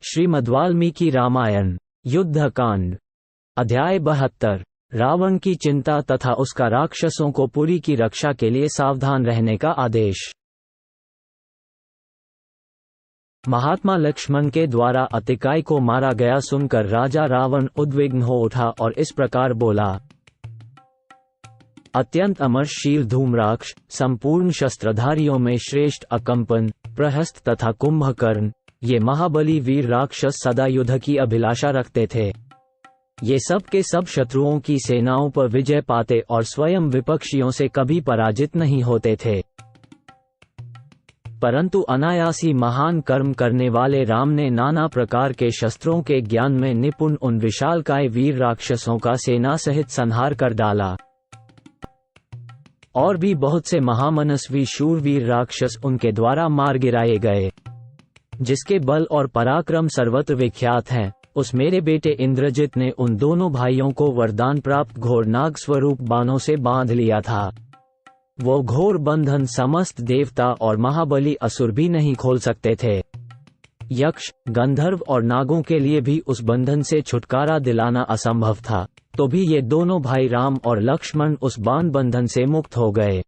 श्रीमद्वाल्मीकि रामायण युद्धकांड अध्याय 72 रावण की चिंता तथा उसका राक्षसों को पुरी की रक्षा के लिए सावधान रहने का आदेश। महात्मा लक्ष्मण के द्वारा अतिकाय को मारा गया सुनकर राजा रावण उद्विग्न हो उठा और इस प्रकार बोला। अत्यंत अमरशील धूम्राक्ष, संपूर्ण शस्त्रधारियों में श्रेष्ठ अकंपन, प्रहस्त तथा कुंभकर्ण, ये महाबली वीर राक्षस सदा युद्ध की अभिलाषा रखते थे। ये सब के सब शत्रुओं की सेनाओं पर विजय पाते और स्वयं विपक्षियों से कभी पराजित नहीं होते थे। परंतु अनायासी महान कर्म करने वाले राम ने नाना प्रकार के शस्त्रों के ज्ञान में निपुण उन विशालकाय वीर राक्षसों का सेना सहित संहार कर डाला। और भी बहुत से महामनस्वी शूरवीर राक्षस उनके द्वारा मार गिराए गए। जिसके बल और पराक्रम सर्वत्र विख्यात हैं, उस मेरे बेटे इंद्रजित ने उन दोनों भाइयों को वरदान प्राप्त घोर नाग स्वरूप बाणों से बांध लिया था। वो घोर बंधन समस्त देवता और महाबली असुर भी नहीं खोल सकते थे। यक्ष, गंधर्व और नागों के लिए भी उस बंधन से छुटकारा दिलाना असंभव था, तो भी ये दोनों भाई राम और लक्ष्मण उस बाण बंधन से मुक्त हो गए।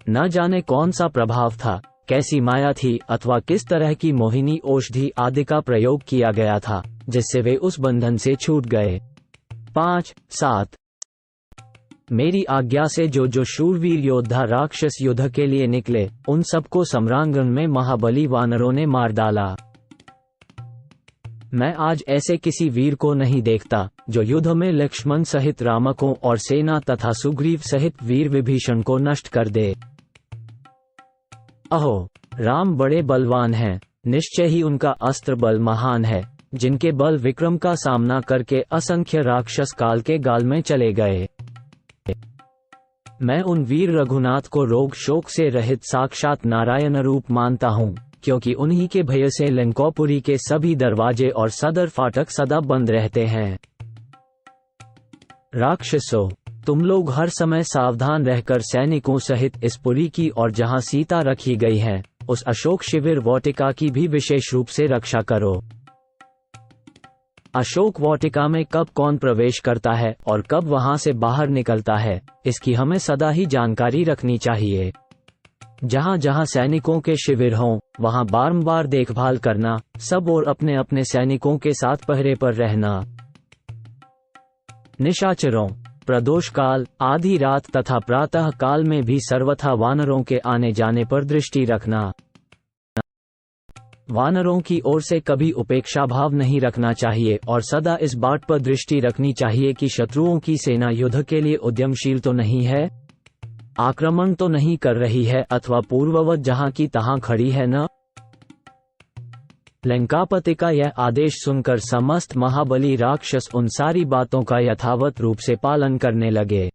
न जाने कौन सा प्रभाव था, कैसी माया थी अथवा किस तरह की मोहिनी औषधि आदि का प्रयोग किया गया था, जिससे वे उस बंधन से छूट गए। 5-7 मेरी आज्ञा से जो शूरवीर योद्धा राक्षस युद्ध के लिए निकले, उन सबको सम्रांगण में महाबली वानरों ने मार डाला। मैं आज ऐसे किसी वीर को नहीं देखता जो युद्ध में लक्ष्मण सहित रामकों और सेना तथा सुग्रीव सहित वीर विभीषण को नष्ट कर दे। अहो, राम बड़े बलवान हैं, निश्चय ही उनका अस्त्र बल महान है, जिनके बल विक्रम का सामना करके असंख्य राक्षस काल के गाल में चले गए। मैं उन वीर रघुनाथ को रोग शोक से रहित साक्षात नारायण रूप मानता हूँ, क्योंकि उन्हीं के भय से लंकापुरी के सभी दरवाजे और सदर फाटक सदा बंद रहते हैं। राक्षसों, तुम लोग हर समय सावधान रहकर सैनिकों सहित इस पुरी की और जहां सीता रखी गई है, उस अशोक शिविर वाटिका की भी विशेष रूप से रक्षा करो। अशोक वाटिका में कब कौन प्रवेश करता है और कब वहां से बाहर निकलता है, इसकी हमें सदा ही जानकारी रखनी चाहिए। जहां जहां सैनिकों के शिविर हों, वहां बारंबार देखभाल करना, सब और अपने अपने सैनिकों के साथ पहरे पर रहना। निशाचरों, प्रदोष काल, आधी रात तथा प्रातः काल में भी सर्वथा वानरों के आने जाने पर दृष्टि रखना। वानरों की ओर से कभी उपेक्षा भाव नहीं रखना चाहिए और सदा इस बात पर दृष्टि रखनी चाहिए कि शत्रुओं की सेना युद्ध के लिए उद्यमशील तो नहीं है, आक्रमण तो नहीं कर रही है अथवा पूर्ववत जहां की तहां खड़ी है न। लंकापति का यह आदेश सुनकर समस्त महाबली राक्षस उन सारी बातों का यथावत रूप से पालन करने लगे।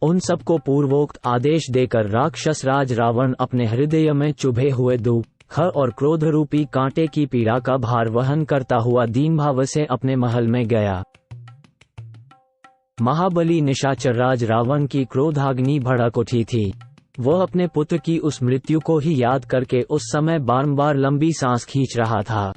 उन सबको पूर्वोक्त आदेश देकर राक्षस राज रावण अपने हृदय में चुभे हुए दुख और क्रोध रूपी कांटे की पीड़ा का भार वहन करता हुआ दीन भाव से अपने महल में गया। महाबली निशाचर राज रावण की क्रोधाग्नि भड़क उठी थी। वह अपने पुत्र की उस मृत्यु को ही याद करके उस समय बारंबार लंबी सांस खींच रहा था।